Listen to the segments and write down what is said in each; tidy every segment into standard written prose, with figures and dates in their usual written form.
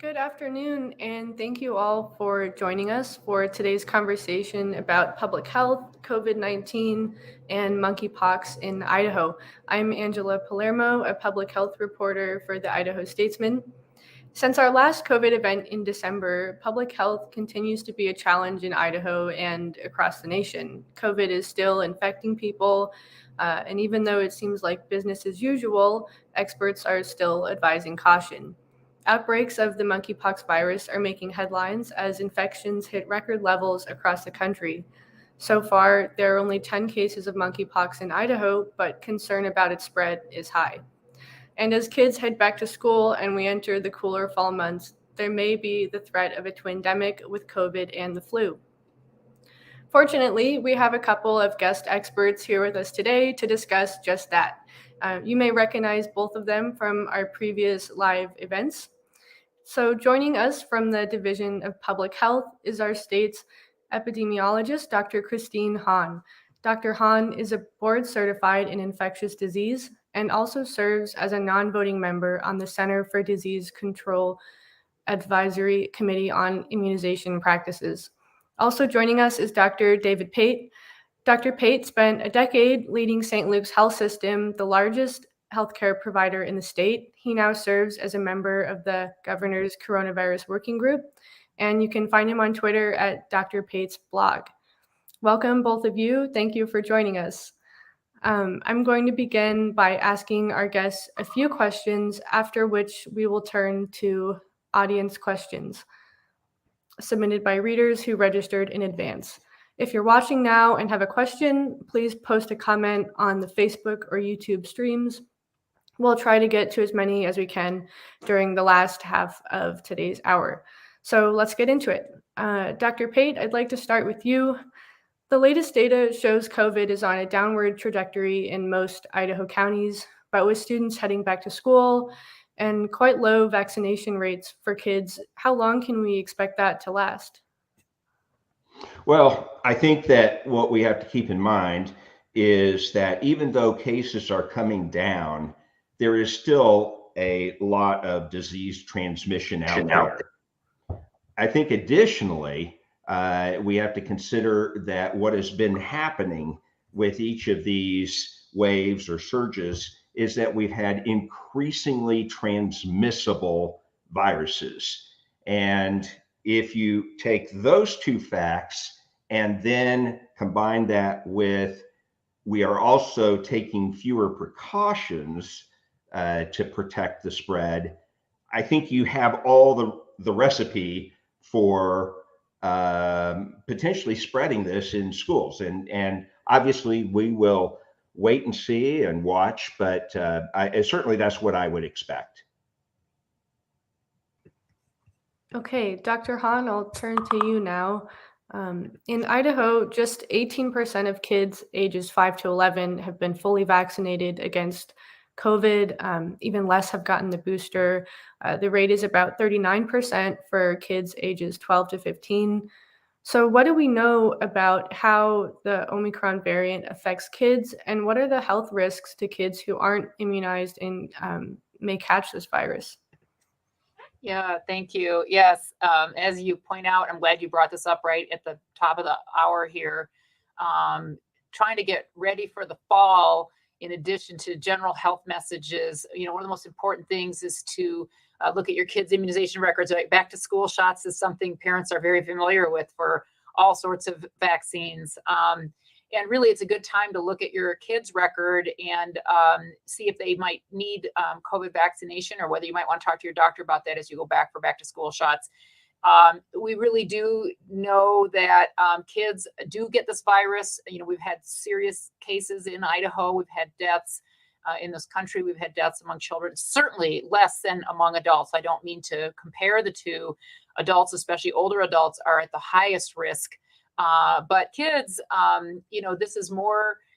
Good afternoon, and thank you all for joining us for today's conversation about public health, COVID-19, and monkeypox in Idaho. I'm Angela Palermo, a public health reporter for the Idaho Statesman. Since our last COVID event in December, public health continues to be a challenge in Idaho and across the nation. COVID is still infecting people, and even though it seems like business as usual, experts are still advising caution. Outbreaks of the monkeypox virus are making headlines as infections hit record levels across the country. So far, there are only 10 cases of monkeypox in Idaho, but concern about its spread is high. And as kids head back to school and we enter the cooler fall months, there may be the threat of a twindemic with COVID and the flu. Fortunately, we have a couple of guest experts here with us today to discuss just that. You may recognize both of them from our previous live events. So joining us from the Division of Public Health is our state's epidemiologist, Dr. Christine Hahn. Dr. Hahn is a board certified in infectious disease and also serves as a non-voting member on the Center for Disease Control Advisory Committee on Immunization Practices. Also joining us is Dr. David Pate. Dr. Pate spent a decade leading St. Luke's Health System, the largest healthcare provider in the state. He now serves as a member of the governor's coronavirus working group, and you can find him on Twitter at Dr. Pate's blog. Welcome, both of you. Thank you for joining us. I'm going to begin by asking our guests a few questions, after which we will turn to audience questions submitted by readers who registered in advance. If you're watching now and have a question, please post a comment on the Facebook or YouTube streams. We'll try to get to as many as we can during the last half of today's hour. So let's get into it. Dr. Pate, I'd like to start with you. The latest data shows COVID is on a downward trajectory in most Idaho counties, but with students heading back to school and quite low vaccination rates for kids, how long can we expect that to last? Well, I think that what we have to keep in mind is that even though cases are coming down, there is still a lot of disease transmission out there. I think additionally, we have to consider that what has been happening with each of these waves or surges is that we've had increasingly transmissible viruses. And if you take those two facts and then combine that with we are also taking fewer precautions to protect the spread, I think you have all the recipe for potentially spreading this in schools. And obviously we will wait and see and watch, but certainly that's what I would expect. Okay, Dr. Hahn, I'll turn to you now. In Idaho, just 18% of kids ages 5 to 11 have been fully vaccinated against COVID. Even less have gotten the booster. The rate is about 39% for kids ages 12 to 15. So what do we know about how the Omicron variant affects kids, and what are the health risks to kids who aren't immunized and may catch this virus? Yeah, thank you. Yes, as you point out, I'm glad you brought this up right at the top of the hour here. Trying to get ready for the fall, in addition to general health messages, one of the most important things is to look at your kids' immunization records. Right? Back to school shots is something parents are very familiar with for all sorts of vaccines. And really, it's a good time to look at your kids' record and see if they might need COVID vaccination, or whether you might want to talk to your doctor about that as you go back for back to school shots. We really do know that kids do get this virus. We've had serious cases in Idaho. We've had deaths in this country. We've had deaths among children, certainly less than among adults. I don't mean to compare the two. Adults, especially older adults, are at the highest risk. But kids, this is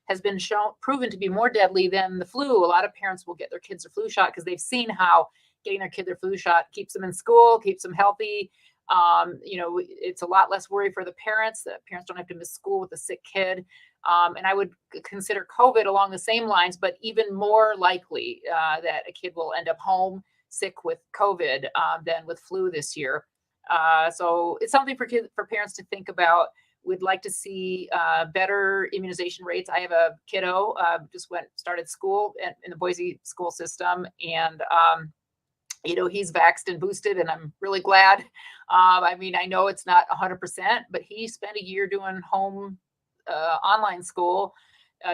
has been proven to be more deadly than the flu. A lot of parents will get their kids a flu shot because they've seen how getting their kid their flu shot keeps them in school, keeps them healthy. It's a lot less worry for the parents. The parents don't have to miss school with a sick kid. And I would consider COVID along the same lines, but even more likely that a kid will end up home sick with COVID than with flu this year. So it's something for parents to think about. We'd like to see better immunization rates. I have a kiddo just started school in the Boise school system, and he's vaxxed and boosted, and I'm really glad. I mean, I know it's not 100%, but he spent a year doing home online school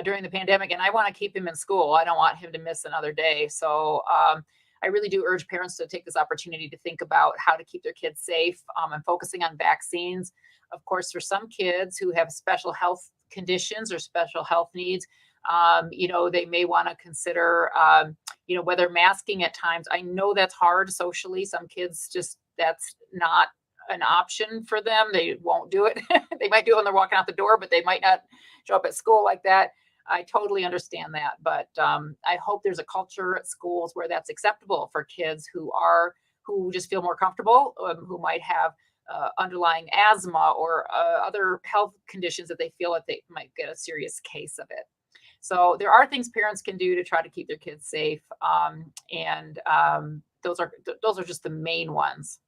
during the pandemic, and I want to keep him in school. I don't want him to miss another day. So I really do urge parents to take this opportunity to think about how to keep their kids safe and focusing on vaccines. Of course, for some kids who have special health conditions or special health needs, they may want to consider, whether masking at times. I know that's hard socially. Some kids that's not an option for them. They won't do it. They might do it when they're walking out the door, but they might not show up at school like that. I totally understand that. But I hope there's a culture at schools where that's acceptable for kids who just feel more comfortable, who might have underlying asthma or other health conditions that they feel that they might get a serious case of it. So there are things parents can do to try to keep their kids safe. And those are just the main ones.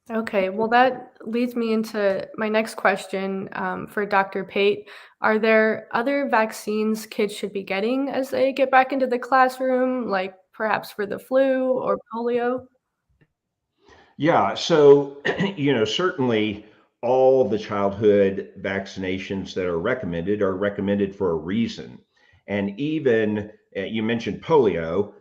Okay, well, that leads me into my next question for Dr. Pate. Are there other vaccines kids should be getting as they get back into the classroom, like perhaps for the flu or polio? Yeah, so certainly all the childhood vaccinations that are recommended for a reason. And even you mentioned polio,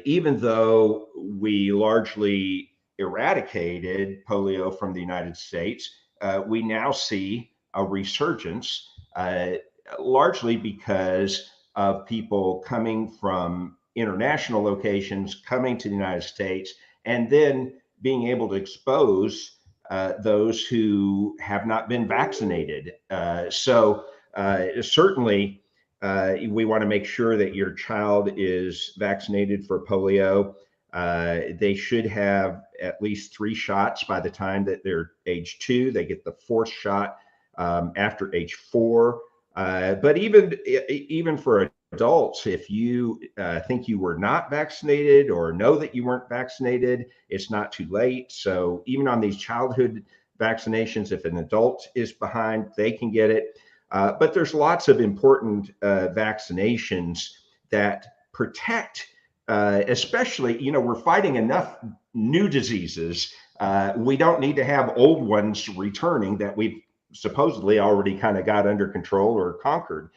even though we largely eradicated polio from the United States, we now see a resurgence, largely because of people coming from international locations coming to the United States and then being able to expose those who have not been vaccinated. So certainly we want to make sure that your child is vaccinated for polio. They should have at least 3 shots by the time that they're age 2. They get the 4th shot after age 4. But even for adults, if you think you were not vaccinated or know that you weren't vaccinated, it's not too late. So even on these childhood vaccinations, if an adult is behind, they can get it. But there's lots of important vaccinations that protect, especially, we're fighting enough new diseases. We don't need to have old ones returning that we've supposedly already kind of got under control or conquered.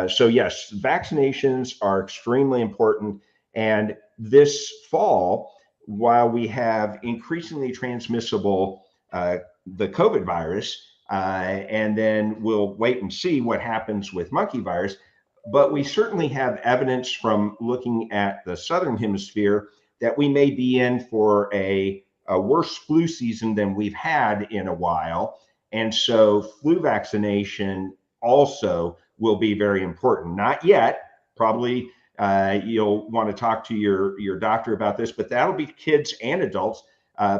So yes, vaccinations are extremely important. And this fall, while we have increasingly transmissible the COVID virus, and then we'll wait and see what happens with monkey virus, but we certainly have evidence from looking at the Southern Hemisphere that we may be in for a worse flu season than we've had in a while. And so flu vaccination also will be very important. Not yet, probably you'll want to talk to your doctor about this, but that'll be kids and adults,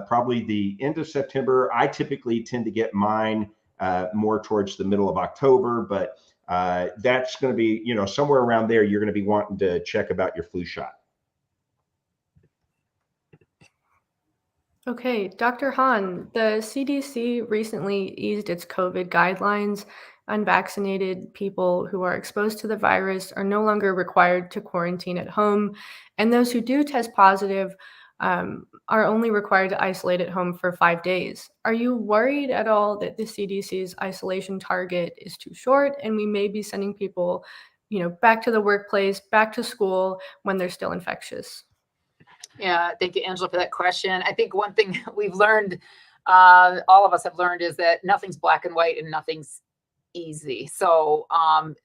probably the end of September. I typically tend to get mine more towards the middle of October, but that's going to be, somewhere around there, you're going to be wanting to check about your flu shot. Okay, Dr. Hahn, the CDC recently eased its COVID guidelines. Unvaccinated people who are exposed to the virus are no longer required to quarantine at home, and those who do test positive are only required to isolate at home for 5 days. Are you worried at all that the CDC's isolation target is too short and we may be sending people, back to the workplace, back to school when they're still infectious? Yeah, thank you, Angela, for that question. I think one thing we've learned, all of us have learned, is that nothing's black and white and nothing's easy. So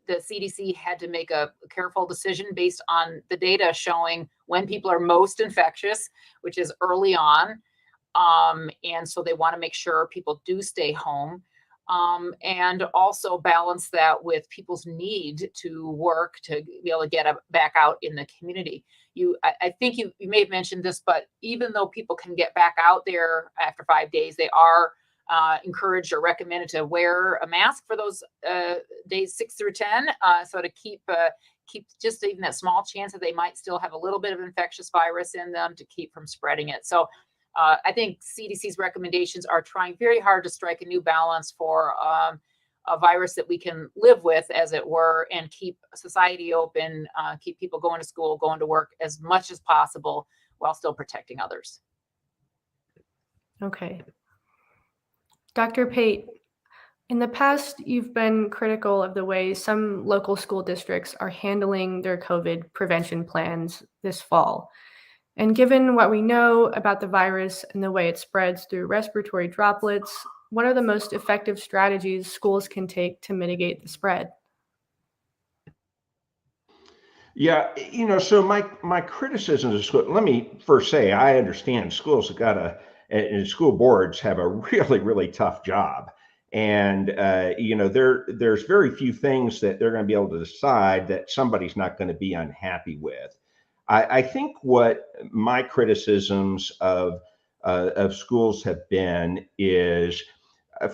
the CDC had to make a careful decision based on the data showing when people are most infectious, which is early on. And so they want to make sure people do stay home. And also balance that with people's need to work to be able to get back out in the community. I think you may have mentioned this, but even though people can get back out there after 5 days, they are encouraged or recommended to wear a mask for those days 6 through 10. So to keep keep just even that small chance that they might still have a little bit of infectious virus in them to keep from spreading it. So I think CDC's recommendations are trying very hard to strike a new balance for a virus that we can live with, as it were, and keep society open, keep people going to school, going to work as much as possible while still protecting others. Okay. Dr. Pate, in the past, you've been critical of the way some local school districts are handling their COVID prevention plans this fall. And given what we know about the virus and the way it spreads through respiratory droplets, what are the most effective strategies schools can take to mitigate the spread? Yeah, so my criticisms of school, let me first say, I understand schools have and school boards have a really, really tough job. And, there's very few things that they're going to be able to decide that somebody's not going to be unhappy with. I think what my criticisms of schools have been is,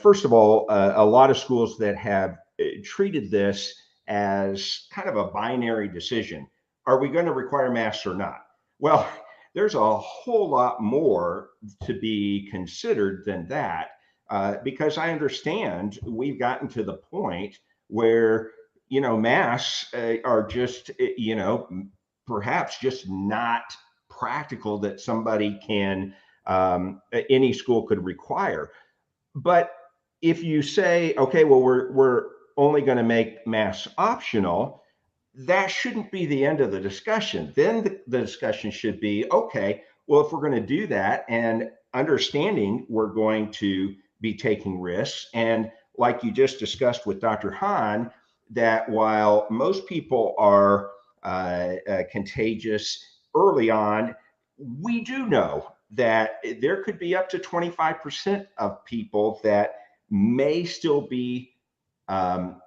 first of all, a lot of schools that have treated this as kind of a binary decision. Are we going to require masks or not? Well, there's a whole lot more to be considered than that, because I understand we've gotten to the point where, masks are just, perhaps just not practical that somebody can, any school could require. But if you say, okay, well, we're only going to make masks optional, that shouldn't be the end of the discussion. Then the discussion should be, okay, well, if we're going to do that and understanding we're going to be taking risks, and like you just discussed with Dr. Hahn, that while most people are contagious early on, we do know that there could be up to 25% of people that may still be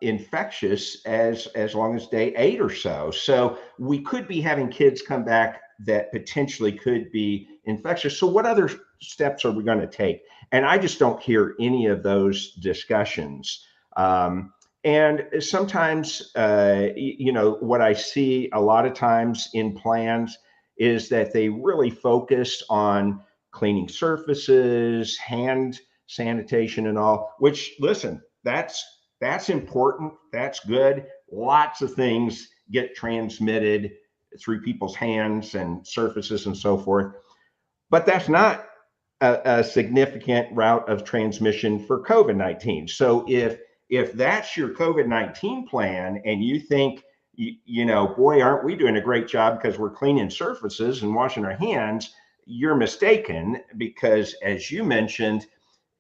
infectious as long as day 8 or so. So we could be having kids come back that potentially could be infectious. So what other steps are we going to take? And I just don't hear any of those discussions. And sometimes, what I see a lot of times in plans is that they really focus on cleaning surfaces, hand sanitation and all, which, listen, that's important. That's good. Lots of things get transmitted through people's hands and surfaces and so forth. But that's not a significant route of transmission for COVID-19. So if that's your COVID-19 plan and you think, boy, aren't we doing a great job because we're cleaning surfaces and washing our hands, you're mistaken, because as you mentioned,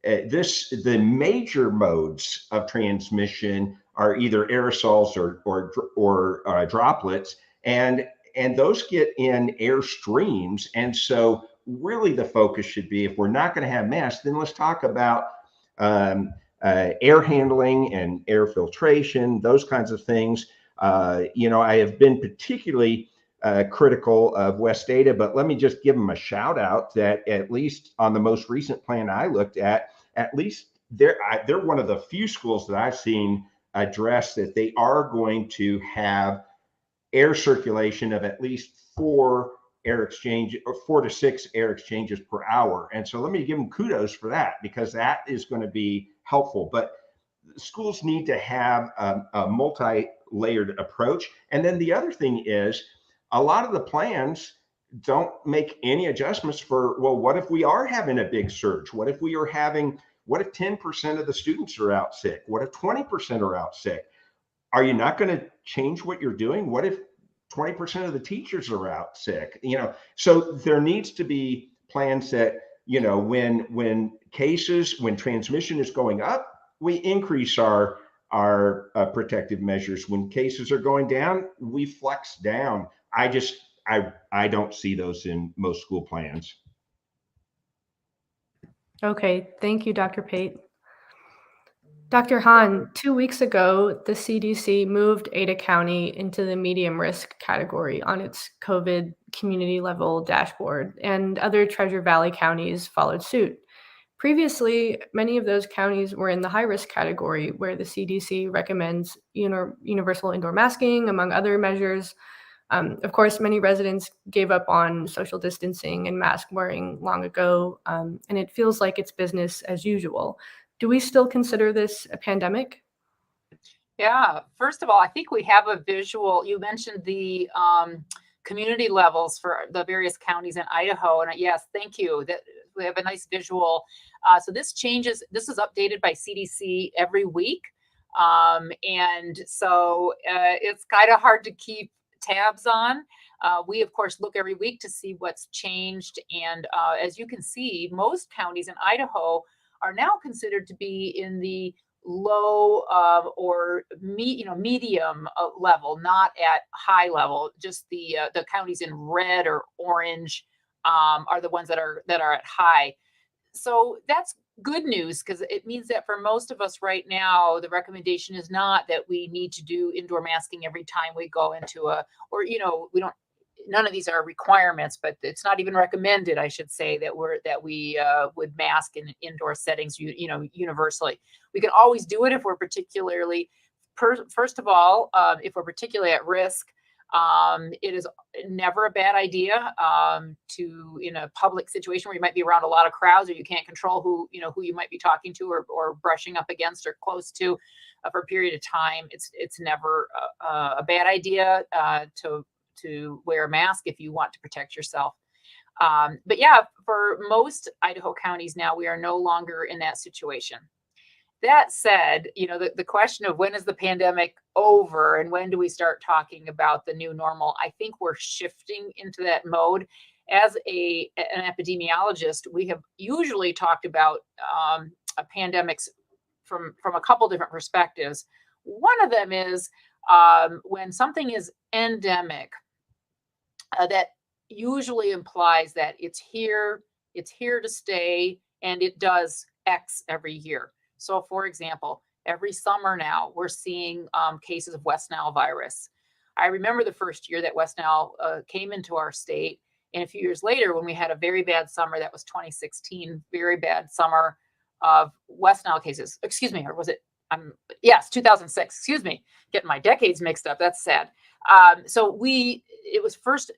the major modes of transmission are either aerosols or droplets, and those get in air streams. And so really the focus should be, if we're not going to have masks, then let's talk about air handling and air filtration, those kinds of things. I have been particularly critical of West Ada, but let me just give them a shout out that at least on the most recent plan I looked at least they're one of the few schools that I've seen address that they are going to have air circulation of at least 4 to 6 air exchanges per hour. And so let me give them kudos for that, because that is going to be helpful. But schools need to have a multi-layered approach. And then the other thing is, a lot of the plans don't make any adjustments for, well, what if we are having a big surge? What if 10% of the students are out sick? What if 20% are out sick? Are you not going to change what you're doing? What if 20% of the teachers are out sick? So there needs to be plans that, when transmission is going up, we increase our protective measures. When cases are going down, we flex down. I don't see those in most school plans. Okay, thank you, Dr. Pate. Dr. Hahn, 2 weeks ago, the CDC moved Ada County into the medium risk category on its COVID community level dashboard, and other Treasure Valley counties followed suit. Previously, many of those counties were in the high-risk category, where the CDC recommends universal indoor masking, among other measures. Of course, many residents gave up on social distancing and mask wearing long ago, and it feels like it's business as usual. Do we still consider this a pandemic? Yeah, first of all, I think we have a visual. You mentioned the community levels for the various counties in Idaho, and yes, thank you. That we have a nice visual. So this changes. This is updated by CDC every week, and so it's kind of hard to keep tabs on. We of course look every week to see what's changed, and as you can see, most counties in Idaho are now considered to be in the low or medium level, not at high level. Just the counties in red or orange are the ones that are at high. So that's good news, because it means that for most of us right now, the recommendation is not that we need to do indoor masking every time we go into we don't. None of these are requirements, but it's not even recommended, I should say, that we would mask in indoor settings, universally. We can always do it if we're particularly, first of all, if we're particularly at risk. It is never a bad idea to, in a public situation where you might be around a lot of crowds, or you can't control who you might be talking to or brushing up against or close to for a period of time. It's never a bad idea to wear a mask if you want to protect yourself. But yeah, for most Idaho counties now, we are no longer in that situation. That said, the question of when is the pandemic over and when do we start talking about the new normal, I think we're shifting into that mode. As an epidemiologist, we have usually talked about pandemics from a couple different perspectives. One of them is when something is endemic, that usually implies that it's here to stay, and it does X every year. So for example, every summer now we're seeing cases of West Nile virus. I remember the first year that West Nile came into our state, and a few years later when we had a very bad summer, that was 2016, very bad summer of West Nile cases. Excuse me, or was it? Yes, 2006. Excuse me, getting my decades mixed up. That's sad. So it was first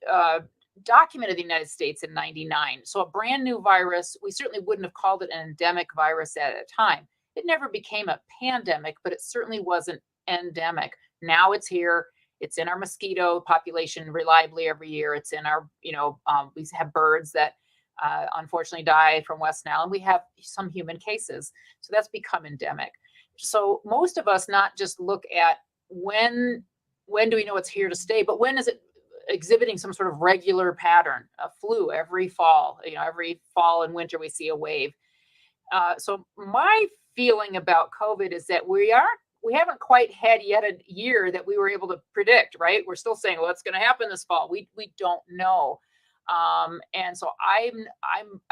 documented in the United States in '99. So a brand new virus. We certainly wouldn't have called it an endemic virus at a time. It never became a pandemic, but it certainly wasn't endemic. Now it's here. It's in our mosquito population reliably every year. It's in our, we have birds that unfortunately die from West Nile, and we have some human cases. So that's become endemic. So most of us not just look at when do we know it's here to stay, but when is it exhibiting some sort of regular pattern, a flu every fall, every fall and winter we see a wave. So my feeling about COVID is that we haven't quite had yet a year that we were able to predict, right? We're still saying, well, what's going to happen this fall? We don't know. And so I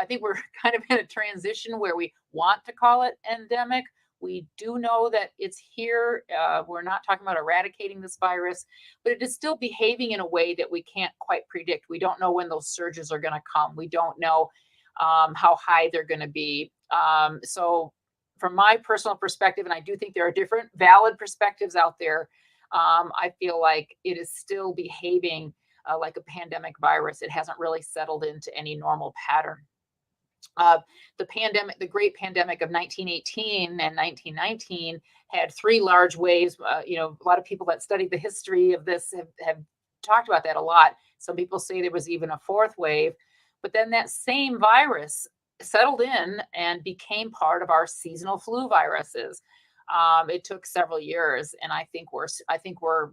think we're kind of in a transition where we want to call it endemic. We do know that it's here. We're not talking about eradicating this virus, but it is still behaving in a way that we can't quite predict. We don't know when those surges are going to come. We don't know how high they're going to be. So from my personal perspective, and I do think there are different valid perspectives out there, I feel like it is still behaving like a pandemic virus. It hasn't really settled into any normal pattern. The great pandemic of 1918 and 1919 had three large waves. A lot of people that studied the history of this have talked about that a lot. Some people say there was even a fourth wave, but then that same virus settled in and became part of our seasonal flu viruses. It took several years, and I think we're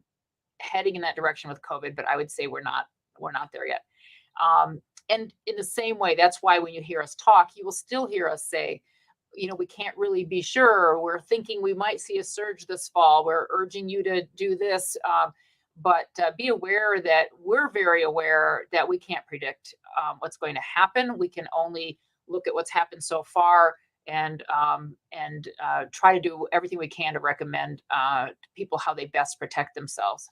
heading in that direction with COVID, but I would say we're not there yet. And in the same way, that's why when you hear us talk, you will still hear us say, we can't really be sure. We're thinking we might see a surge this fall. We're urging you to do this. But be aware that we're very aware that we can't predict what's going to happen. We can only look at what's happened so far and try to do everything we can to recommend to people how they best protect themselves.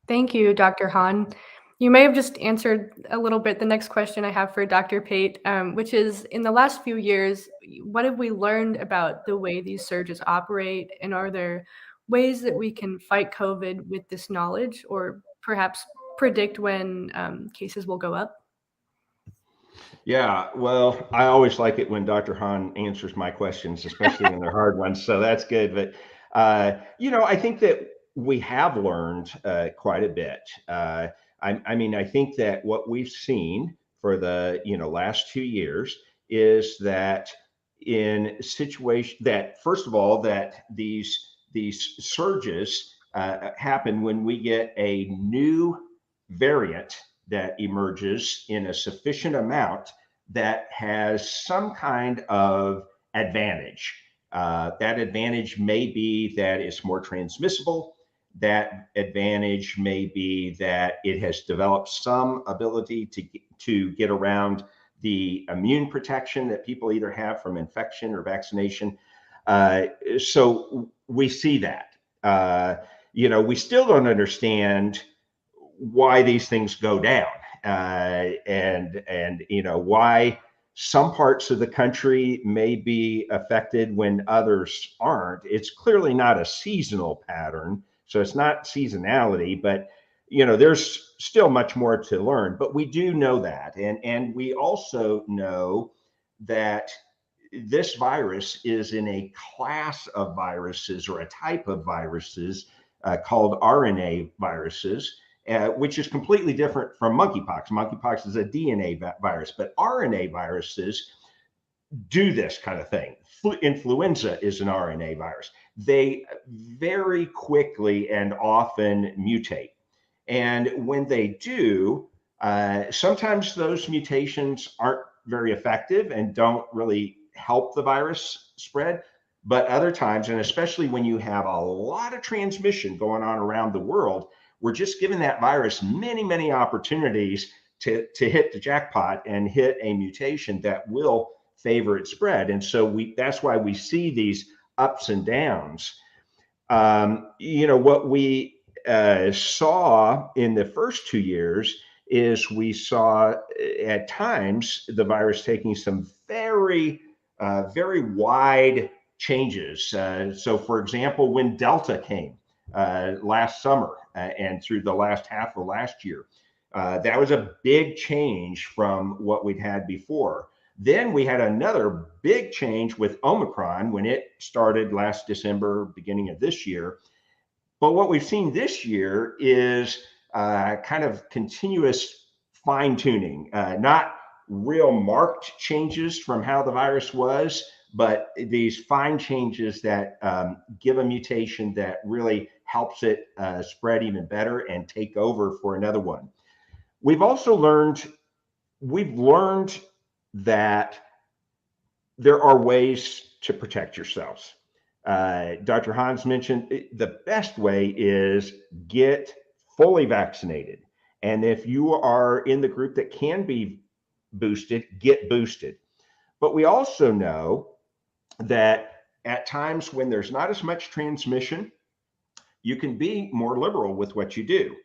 Thank you, Dr. Hahn. You may have just answered a little bit the next question I have for Dr. Pate, which is, in the last few years, what have we learned about the way these surges operate? And are there ways that we can fight COVID with this knowledge, or perhaps predict when cases will go up? Yeah, well, I always like it when Dr. Hahn answers my questions, especially when they're hard ones. So that's good. But, I think that we have learned quite a bit. I mean, I think that what we've seen for the, last 2 years is that in situation that, first of all, that these surges happen when we get a new variant that emerges in a sufficient amount that has some kind of advantage. That advantage may be that it's more transmissible. That advantage may be that it has developed some ability to get around the immune protection that people either have from infection or vaccination. So we see that. We still don't understand why these things go down, and why some parts of the country may be affected when others aren't. It's clearly not a seasonal pattern, so it's not seasonality, but there's still much more to learn. But we do know that, and we also know that this virus is in a class of viruses, or a type of viruses called RNA viruses, which is completely different from monkeypox. Monkeypox is a DNA virus, but RNA viruses do this kind of thing. Influenza is an RNA virus. They very quickly and often mutate. And when they do, sometimes those mutations aren't very effective and don't really help the virus spread. But other times, and especially when you have a lot of transmission going on around the world, we're just giving that virus many, many opportunities to hit the jackpot and hit a mutation that will favor its spread. And so that's why we see these ups and downs. What we saw in the first 2 years is we saw at times the virus taking some very, very wide changes. So for example, when Delta came last summer and through the last half of last year, that was a big change from what we'd had before. Then we had another big change with Omicron when it started last December, beginning of this year. But what we've seen this year is kind of continuous fine tuning, not real marked changes from how the virus was, but these fine changes that give a mutation that really helps it spread even better and take over for another one. We've learned that there are ways to protect yourselves. Dr. Hans mentioned the best way is get fully vaccinated. And if you are in the group that can be boosted, get boosted. But we also know that at times when there's not as much transmission, you can be more liberal with what you do.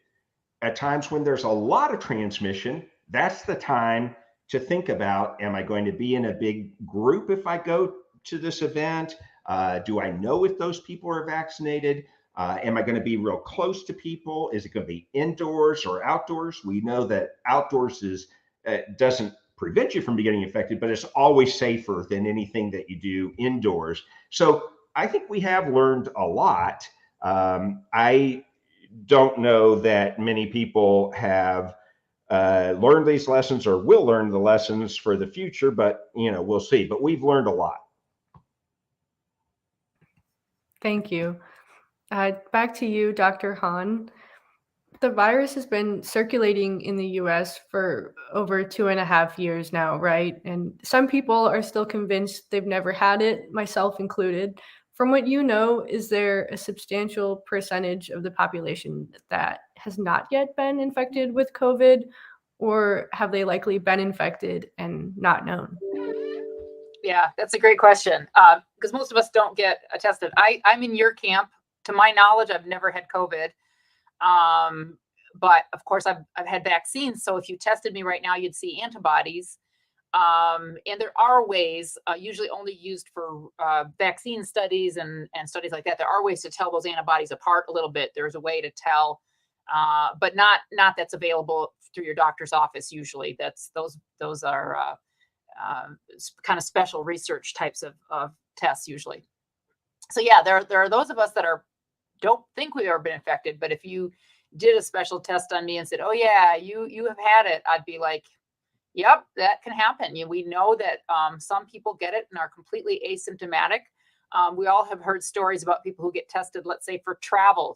At times when there's a lot of transmission, that's the time to think about, am I going to be in a big group if I go to this event? Do I know if those people are vaccinated? Am I going to be real close to people? Is it going to be indoors or outdoors? We know that outdoors doesn't prevent you from getting infected, but it's always safer than anything that you do indoors. So I think we have learned a lot. I don't know that many people have learned these lessons or will learn the lessons for the future, but we'll see. But we've learned a lot. Thank you. Back to you, Dr. Hahn. The virus has been circulating in the US for over 2.5 years now, right? And some people are still convinced they've never had it, myself included. From what you know, is there a substantial percentage of the population that has not yet been infected with COVID, or have they likely been infected and not known? Yeah, that's a great question, because most of us don't get tested. I'm in your camp. To my knowledge, I've never had COVID. But of course, I've had vaccines. So if you tested me right now, you'd see antibodies. And there are ways, usually only used for vaccine studies and studies like that. There are ways to tell those antibodies apart a little bit. There's a way to tell, but not that's available through your doctor's office. Usually, those are kind of special research types of tests usually. So yeah, there are those of us that don't think we've ever been infected, but if you did a special test on me and said, "Oh yeah, you have had it," I'd be like, "Yep, that can happen." We know that some people get it and are completely asymptomatic. We all have heard stories about people who get tested, let's say for travel.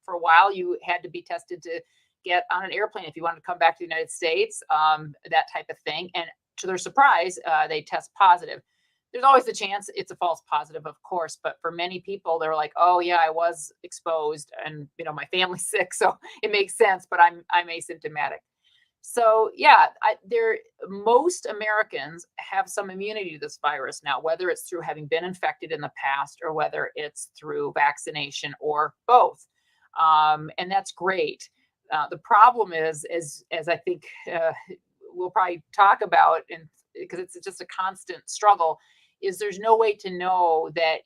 For a while you had to be tested to get on an airplane if you wanted to come back to the United States, that type of thing. And to their surprise, they test positive. There's always the chance it's a false positive, of course, but for many people, they're like, "Oh yeah, I was exposed, and my family's sick, so it makes sense, but I'm asymptomatic." So yeah, most Americans have some immunity to this virus now, whether it's through having been infected in the past or whether it's through vaccination or both, and that's great. The problem is, as I think we'll probably talk about, and because it's just a constant struggle, is there's no way to know that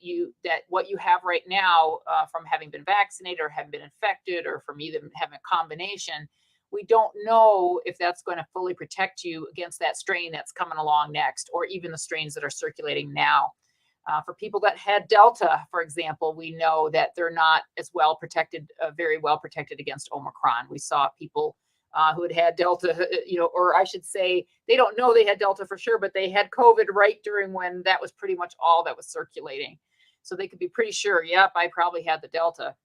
what you have right now from having been vaccinated or having been infected or from either having a combination, we don't know if that's going to fully protect you against that strain that's coming along next, or even the strains that are circulating now. For people that had Delta, for example, we know that they're not as well protected, very well protected against Omicron. We saw people who had Delta, or I should say, they don't know they had Delta for sure, but they had COVID right during when that was pretty much all that was circulating. So they could be pretty sure, yep, I probably had the Delta.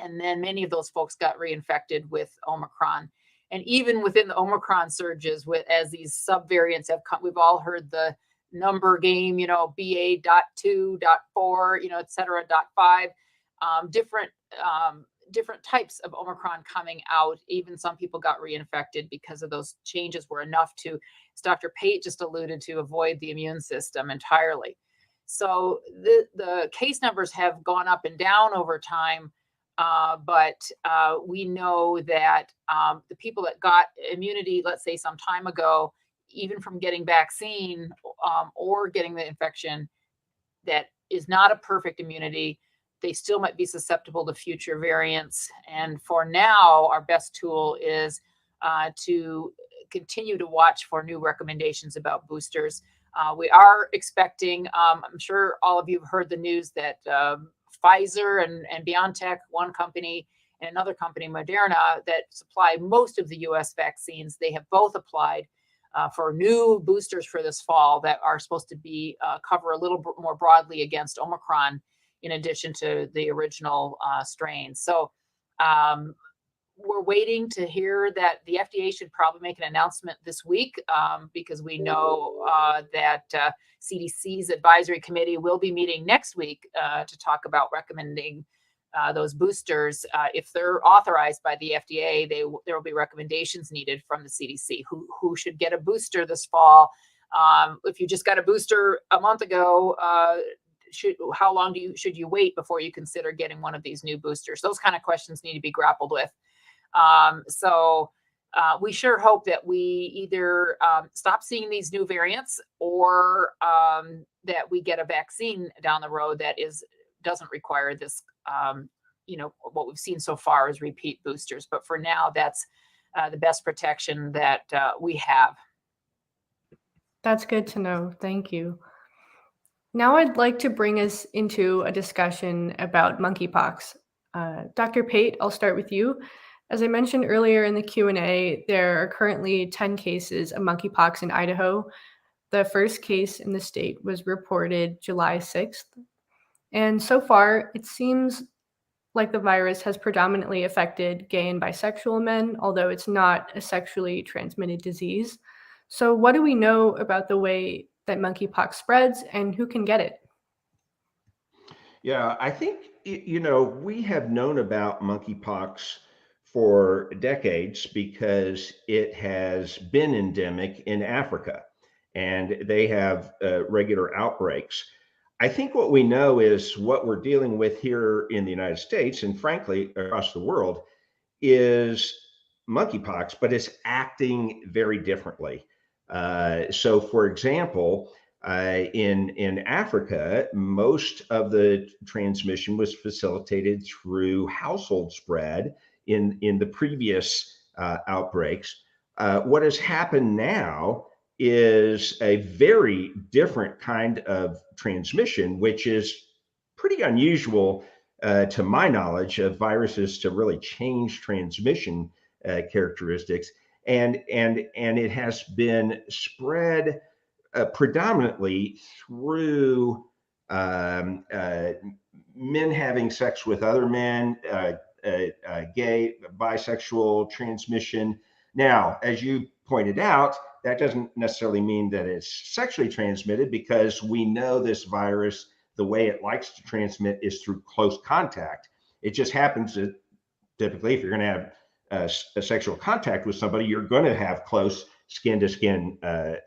And then many of those folks got reinfected with Omicron. And even within the Omicron surges, as these subvariants have come, we've all heard the number game, BA.2, .4, et cetera, .5, different types of Omicron coming out. Even some people got reinfected because of those changes were enough to, as Dr. Pate just alluded to, avoid the immune system entirely. So the case numbers have gone up and down over time. But we know that the people that got immunity, let's say some time ago, even from getting vaccine or getting the infection, that is not a perfect immunity. They still might be susceptible to future variants. And for now, our best tool is to continue to watch for new recommendations about boosters. We are expecting, I'm sure all of you have heard the news that Pfizer and BioNTech, one company, and another company, Moderna, that supply most of the US vaccines, they have both applied for new boosters for this fall that are supposed to be cover a little more broadly against Omicron, in addition to the original strain. So we're waiting to hear that the FDA should probably make an announcement this week, because we know that CDC's advisory committee will be meeting next week to talk about recommending those boosters. If they're authorized by the FDA, there will be recommendations needed from the CDC. Who should get a booster this fall? If you just got a booster a month ago, how long should you wait before you consider getting one of these new boosters? Those kind of questions need to be grappled with. So we sure hope that we either stop seeing these new variants, or that we get a vaccine down the road that doesn't require this, what we've seen so far is repeat boosters. But for now, that's the best protection that we have. That's good to know. Thank you. Now I'd like to bring us into a discussion about monkeypox. Dr. Pate, I'll start with you. As I mentioned earlier in the Q&A, there are currently 10 cases of monkeypox in Idaho. The first case in the state was reported July 6th. And so far, it seems like the virus has predominantly affected gay and bisexual men, although it's not a sexually transmitted disease. So what do we know about the way that monkeypox spreads and who can get it? Yeah, I think, we have known about monkeypox for decades because it has been endemic in Africa and they have regular outbreaks. I think what we know is what we're dealing with here in the United States and frankly across the world is monkeypox, but it's acting very differently. So, for example, in Africa, most of the transmission was facilitated through household spread in the previous outbreaks. What has happened now is a very different kind of transmission, which is pretty unusual to my knowledge of viruses to really change transmission characteristics, and it has been spread predominantly through men having sex with other men, gay, bisexual transmission. Now, as you pointed out, that doesn't necessarily mean that it's sexually transmitted, because we know this virus, the way it likes to transmit is through close contact. It just happens that typically, if you're going to have a sexual contact with somebody, you're going to have close skin to skin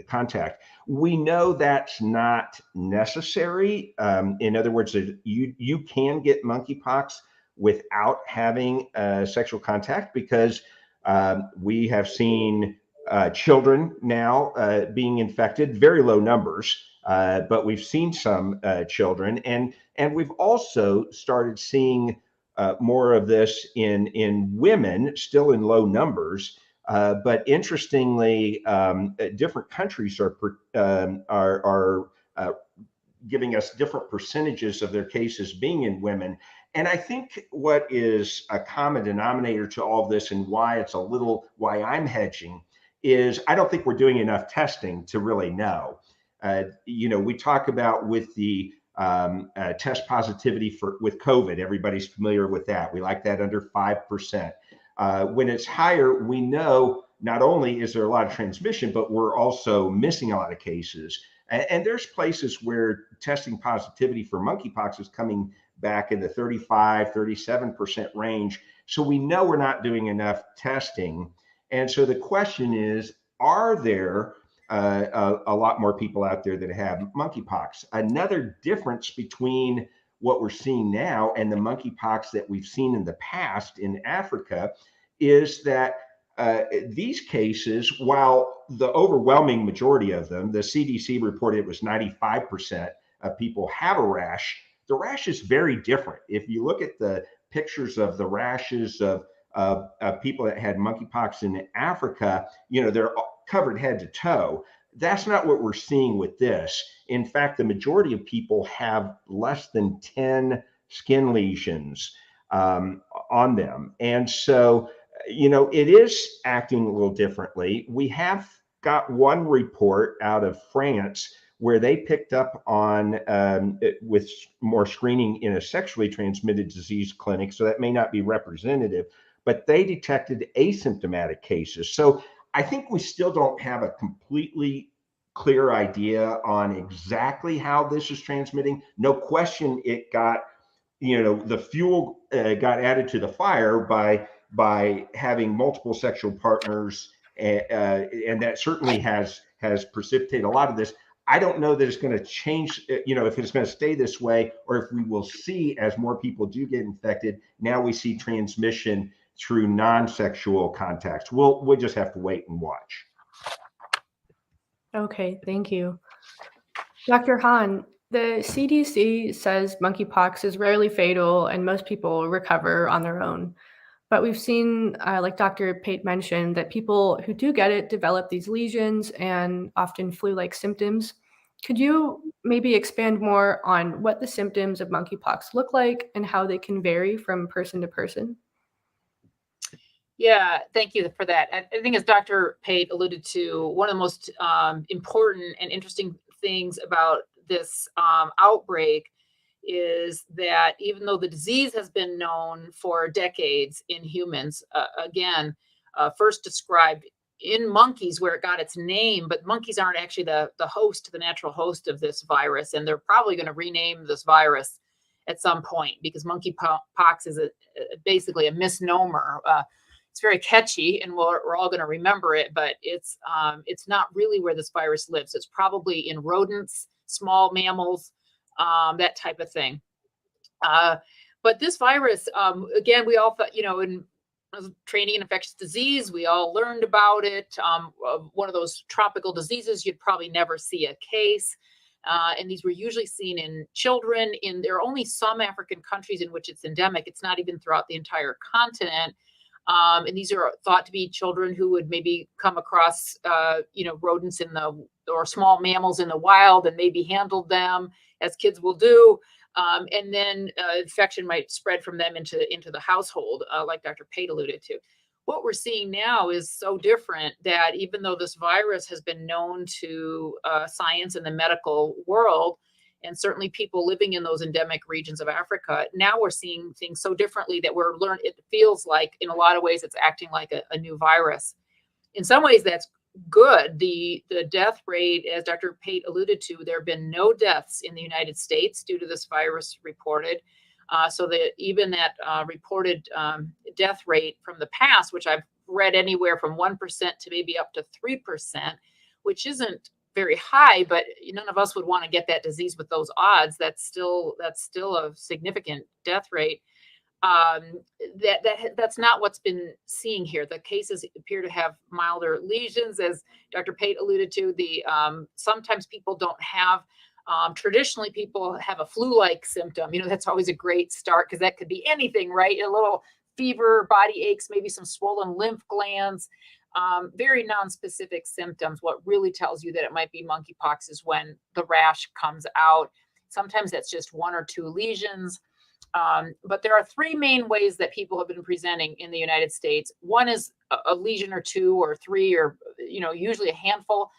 contact. We know that's not necessary. In other words, you can get monkeypox without having sexual contact, because we have seen children now being infected, very low numbers, but we've seen some children, and we've also started seeing more of this in women, still in low numbers. But interestingly, different countries are giving us different percentages of their cases being in women. And I think what is a common denominator to all of this, and why I'm hedging, is I don't think we're doing enough testing to really know. We talk about with the test positivity with COVID. Everybody's familiar with that. We like that under 5%. When it's higher, we know not only is there a lot of transmission, but we're also missing a lot of cases. And there's places where testing positivity for monkeypox is coming back in the 35, 37% range. So we know we're not doing enough testing. And so the question is, are there a lot more people out there that have monkeypox? Another difference between what we're seeing now and the monkeypox that we've seen in the past in Africa is that these cases, while the overwhelming majority of them, the CDC reported it was 95% of people have a rash, the rash is very different. If you look at the pictures of the rashes of people that had monkeypox in Africa, they're covered head to toe. That's not what we're seeing with this. In fact, the majority of people have less than 10 skin lesions on them. And so, it is acting a little differently. We have got one report out of France where they picked up on with more screening in a sexually transmitted disease clinic. So that may not be representative, but they detected asymptomatic cases. So I think we still don't have a completely clear idea on exactly how this is transmitting. No question it got, the fuel got added to the fire by having multiple sexual partners, and that certainly has precipitated a lot of this. I don't know that it's going to change, if it's going to stay this way, or if we will see, as more people do get infected, now we see transmission through non-sexual contacts. We'll just have to wait and watch. Okay, thank you. Dr. Hahn, the CDC says monkeypox is rarely fatal and most people recover on their own. But we've seen, like Dr. Pate mentioned, that people who do get it develop these lesions and often flu-like symptoms. Could you maybe expand more on what the symptoms of monkeypox look like and how they can vary from person to person? Yeah, thank you for that. I think, as Dr. Pate alluded to, one of the most important and interesting things about this outbreak is that even though the disease has been known for decades in humans, first described in monkeys where it got its name, but monkeys aren't actually the natural host of this virus. And they're probably going to rename this virus at some point, because monkeypox is basically a misnomer. It's very catchy, and we're all going to remember it, but it's not really where this virus lives. It's probably in rodents, small mammals, that type of thing. But this virus, again, we all thought, was training in infectious disease. We all learned about it. One of those tropical diseases, you'd probably never see a case. And these were usually seen in children. There are only some African countries in which it's endemic. It's not even throughout the entire continent. And these are thought to be children who would maybe come across, rodents or small mammals in the wild and maybe handled them, as kids will do. And then infection might spread from them into the household, like Dr. Pate alluded to. What we're seeing now is so different that even though this virus has been known to science and the medical world, and certainly people living in those endemic regions of Africa, now we're seeing things so differently that we're learning. It feels like in a lot of ways it's acting like a new virus. In some ways that's good. The death rate, as Dr. Pate alluded to, there have been no deaths in the United States due to this virus reported. So that even that reported death rate from the past, which I've read anywhere from 1% to maybe up to 3%, which isn't very high, but none of us would want to get that disease with those odds. That's still a significant death rate. That's not what's been seeing here. The cases appear to have milder lesions, as Dr. Pate alluded to. Sometimes people don't have. Traditionally, people have a flu-like symptom. That's always a great start because that could be anything, right? A little fever, body aches, maybe some swollen lymph glands. Very non-specific symptoms. What really tells you that it might be monkeypox is when the rash comes out. Sometimes that's just 1 or 2 lesions. But there are 3 main ways that people have been presenting in the United States. One is a lesion or 2 or 3 or, usually a handful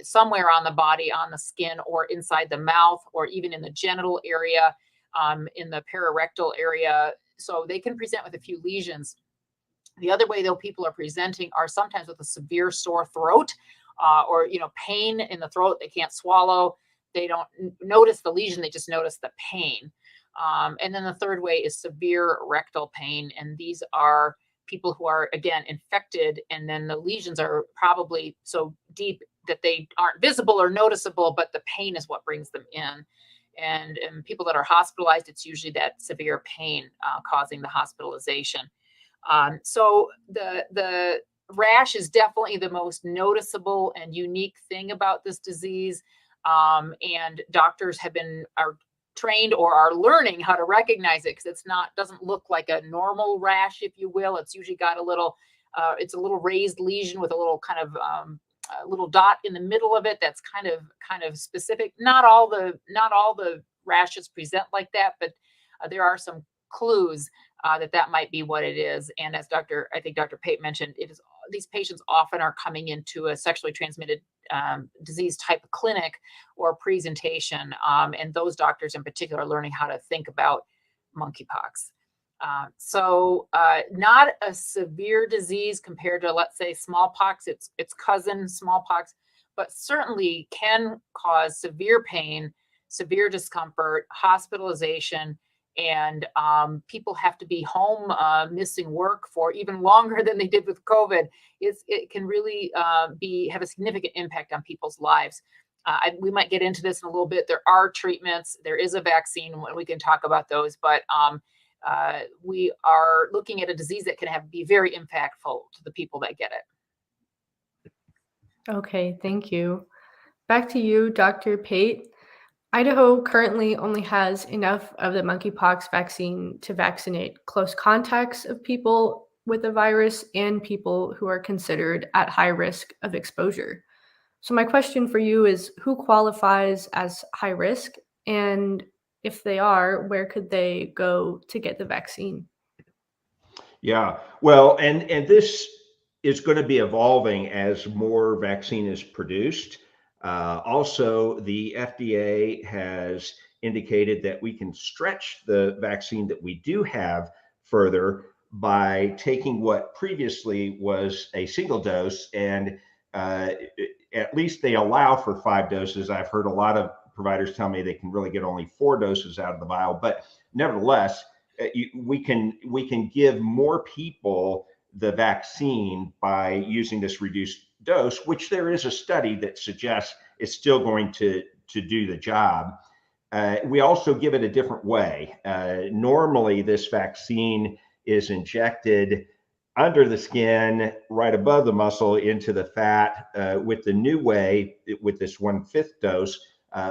somewhere on the body, on the skin, or inside the mouth, or even in the genital area, in the pararectal area. So they can present with a few lesions. The other way, though, people are presenting are sometimes with a severe sore throat or, pain in the throat. They can't swallow. They don't notice the lesion. They just notice the pain. And then the third way is severe rectal pain. And these are people who are, again, infected. And then the lesions are probably so deep that they aren't visible or noticeable, but the pain is what brings them in. And people that are hospitalized, it's usually that severe pain causing the hospitalization. So the rash is definitely the most noticeable and unique thing about this disease. And doctors are trained or are learning how to recognize it, because doesn't look like a normal rash, if you will. It's usually got it's a little raised lesion with a little kind of a little dot in the middle of it. That's kind of specific. Not all the rashes present like that, but there are some clues that might be what it is. And as I think Dr. Pate mentioned, these patients often are coming into a sexually transmitted disease type of clinic or presentation. And those doctors in particular are learning how to think about monkeypox. So not a severe disease compared to, let's say, smallpox, its cousin smallpox, but certainly can cause severe pain, severe discomfort, hospitalization, and people have to be home missing work for even longer than they did with COVID. It can really have a significant impact on people's lives. We might get into this in a little bit. There are treatments. There is a vaccine, and we can talk about those. But we are looking at a disease that can be very impactful to the people that get it. Okay, thank you. Back to you, Dr. Pate. Idaho currently only has enough of the monkeypox vaccine to vaccinate close contacts of people with the virus and people who are considered at high risk of exposure. So my question for you is, who qualifies as high risk? And if they are, where could they go to get the vaccine? Yeah, well, and this is going to be evolving as more vaccine is produced. Also, the FDA has indicated that we can stretch the vaccine that we do have further by taking what previously was a single dose, and at least they allow for 5 doses. I've heard a lot of providers tell me they can really get only 4 doses out of the vial, but nevertheless, we can give more people the vaccine by using this reduced dose, which there is a study that suggests it's still going to do the job. We also give it a different way. Normally, this vaccine is injected under the skin, right above the muscle into the fat. With the new way, with this 1/5 dose,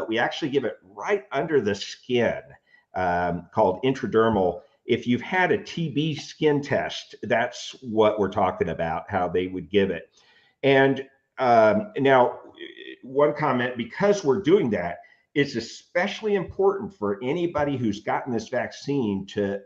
we actually give it right under the skin, called intradermal. If you've had a TB skin test, that's what we're talking about, how they would give it. And now, one comment, because we're doing that, it's especially important for anybody who's gotten this vaccine to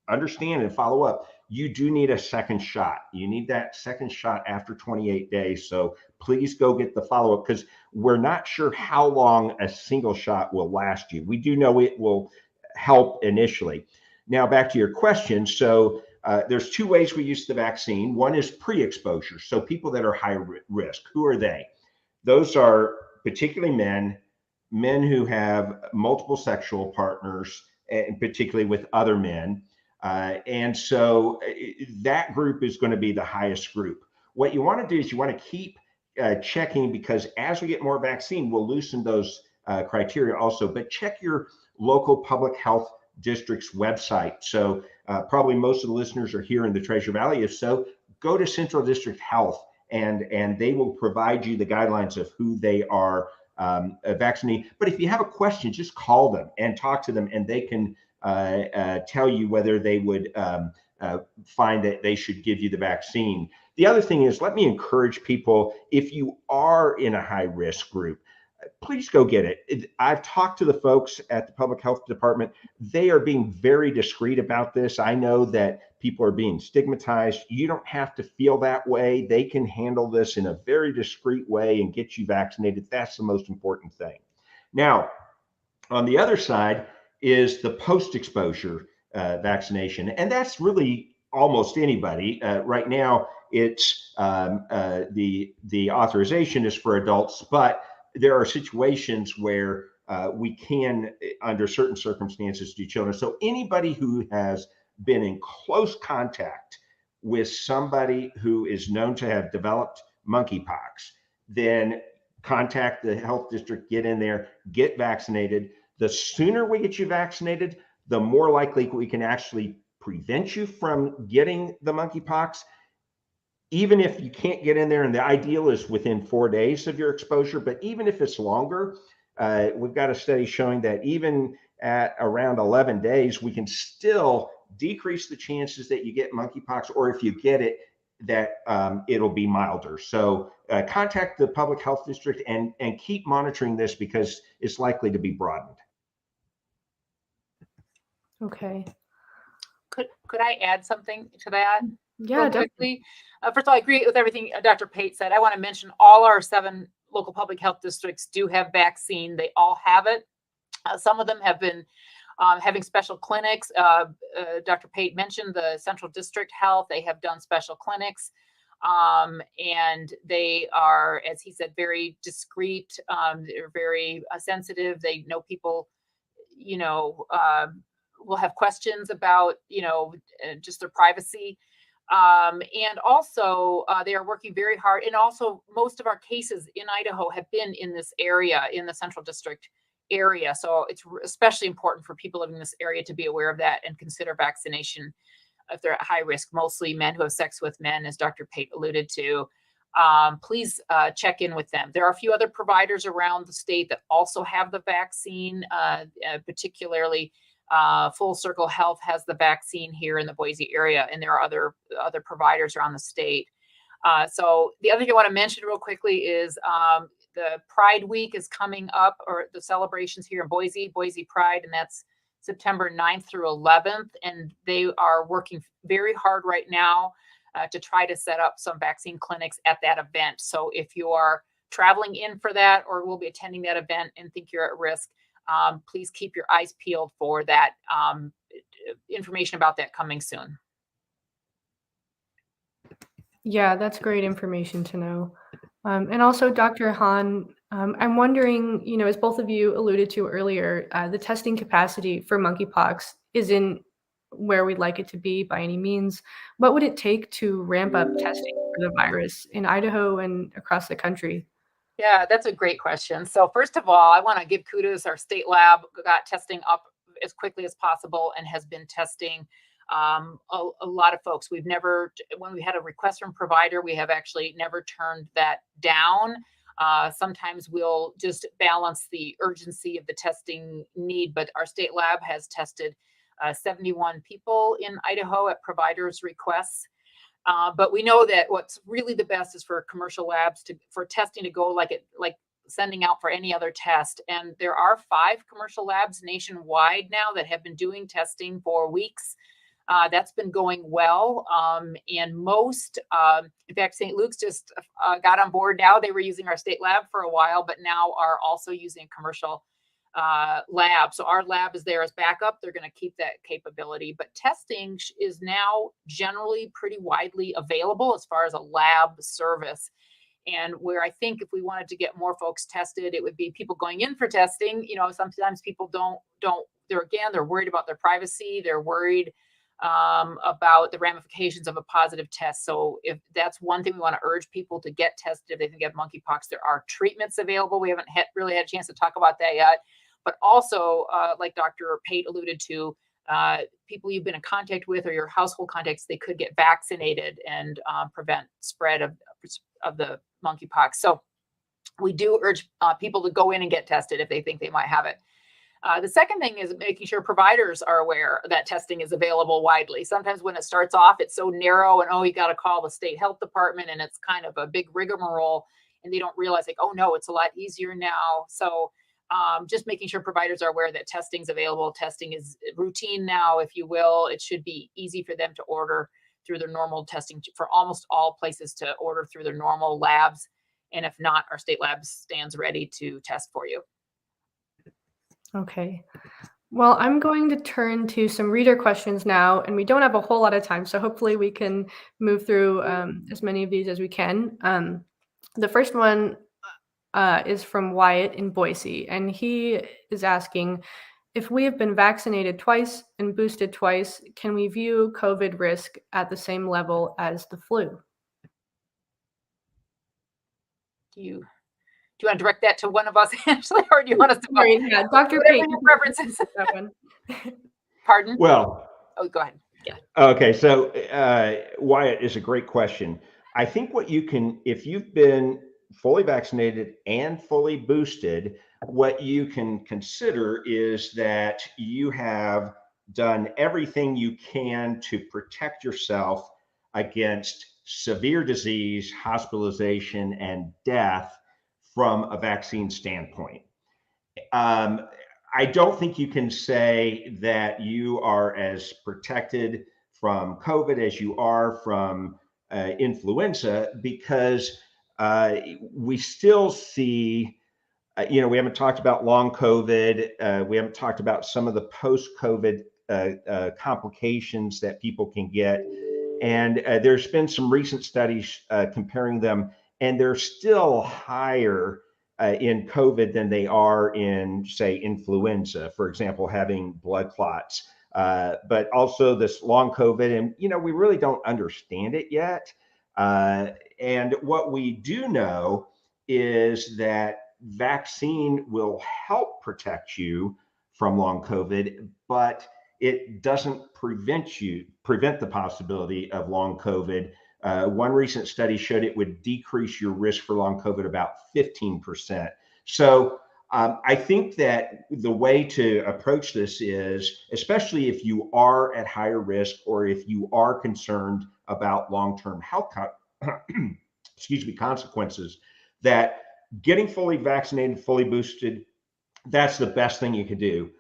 understand and follow up. You do need a second shot. You need that second shot after 28 days. So please go get the follow up, because we're not sure how long a single shot will last you. We do know it will help initially. Now, back to your question. So there's two ways we use the vaccine. One is pre-exposure. So people that are high risk, who are they? Those are particularly men who have multiple sexual partners, and particularly with other men. And so that group is going to be the highest group. What you want to do is you want to keep checking, because as we get more vaccine, we'll loosen those criteria also. But check your local public health district's website. So probably most of the listeners are here in the Treasure Valley. If so, go to Central District Health, and they will provide you the guidelines of who they are vaccinating. But if you have a question, just call them and talk to them, and they can tell you whether they would find that they should give you the vaccine. The other thing is, let me encourage people, if you are in a high risk group, please go get it. I've talked to the folks at the public health department. They are being very discreet about this. I know that people are being stigmatized. You don't have to feel that way. They can handle this in a very discreet way and get you vaccinated. That's the most important thing. Now, on the other side is the post-exposure vaccination, and that's really almost anybody. Right now, it's the authorization is for adults, but there are situations where we can, under certain circumstances, do children. So anybody who has been in close contact with somebody who is known to have developed monkeypox, then contact the health district, get in there, get vaccinated. The sooner we get you vaccinated, the more likely we can actually prevent you from getting the monkeypox. Even if you can't get in there, and the ideal is within 4 days of your exposure, but even if it's longer, we've got a study showing that even at around 11 days, we can still decrease the chances that you get monkeypox, or if you get it, that it'll be milder. So contact the public health district and keep monitoring this, because it's likely to be broadened. Okay. Could I add something to that? Yeah, real quickly? First of all, I agree with everything Dr. Pate said. I want to mention all our 7 local public health districts do have vaccine. They all have it. Some of them have been having special clinics. Dr. Pate mentioned the Central District Health. They have done special clinics. And they are, as he said, very discreet. They're very sensitive. They know people, will have questions about, just their privacy. And also, they are working very hard. And also, most of our cases in Idaho have been in this area, in the Central District area. So it's especially important for people living in this area to be aware of that and consider vaccination if they're at high risk, mostly men who have sex with men, as Dr. Pate alluded to. Please check in with them. There are a few other providers around the state that also have the vaccine, particularly Full Circle Health has the vaccine here in the Boise area, and there are other providers around the state. So the other thing I want to mention real quickly is the Pride Week is coming up, or the celebrations here in Boise Pride, and that's September 9th through 11th. And they are working very hard right now to try to set up some vaccine clinics at that event. So if you are traveling in for that or will be attending that event and think you're at risk, please keep your eyes peeled for that information about that coming soon. Yeah, that's great information to know. And also, Dr. Hahn, I'm wondering, as both of you alluded to earlier, the testing capacity for monkeypox isn't where we'd like it to be by any means. What would it take to ramp up testing for the virus in Idaho and across the country? Yeah, that's a great question. So first of all, I want to give kudos. Our state lab got testing up as quickly as possible and has been testing a lot of folks, we've never, when we had a request from provider, we have actually never turned that down. Sometimes we'll just balance the urgency of the testing need, but our state lab has tested 71 people in Idaho at providers' requests. But we know that what's really the best is for commercial labs for testing to go like sending out for any other test. And there are 5 commercial labs nationwide now that have been doing testing for weeks. That's been going well. And most, in fact, St. Luke's just got on board now. They were using our state lab for a while, but now are also using commercial lab. So our lab is there as backup. They're going to keep that capability. But testing is now generally pretty widely available as far as a lab service. And where I think if we wanted to get more folks tested, it would be people going in for testing. You know, sometimes people they're worried about their privacy. They're worried about the ramifications of a positive test. So if that's one thing we want to urge people to get tested if they think they have monkeypox, there are treatments available. We haven't really had a chance to talk about that yet. But also, like Dr. Pate alluded to, people you've been in contact with or your household contacts, they could get vaccinated and prevent spread of the monkeypox. So we do urge people to go in and get tested if they think they might have it. The second thing is making sure providers are aware that testing is available widely. Sometimes when it starts off, it's so narrow and, you got to call the state health department and it's kind of a big rigmarole and they don't realize like, oh no, it's a lot easier now. So just making sure providers are aware that testing is available. Testing is routine now, if you will. It should be easy for them to order through their normal testing, for almost all places to order through their normal labs. And if not, our state lab stands ready to test for you. Okay. Well, I'm going to turn to some reader questions now, and we don't have a whole lot of time, so hopefully we can move through as many of these as we can. The first one is from Wyatt in Boise, and he is asking, if we have been vaccinated twice and boosted twice, can we view COVID risk at the same level as the flu? Do you want to direct that to one of us, Ashley, or do you want us to? Sorry, yeah, Dr. Pate, your preferences. That one. Pardon? Well, go ahead. Yeah. Okay, so Wyatt is a great question. I think if you've been fully vaccinated and fully boosted, what you can consider is that you have done everything you can to protect yourself against severe disease, hospitalization, and death from a vaccine standpoint. I don't think you can say that you are as protected from COVID as you are from influenza, because we still see, we haven't talked about long COVID. We haven't talked about some of the post-COVID complications that people can get. And there's been some recent studies comparing them, and they're still higher in COVID than they are in, say, influenza, for example, having blood clots, but also this long COVID. And, we really don't understand it yet. And what we do know is that vaccine will help protect you from long COVID, but it doesn't prevent the possibility of long COVID. One recent study showed it would decrease your risk for long COVID about 15%. So I think that the way to approach this is, especially if you are at higher risk or if you are concerned about long-term health consequences, that getting fully vaccinated, fully boosted, that's the best thing you can do.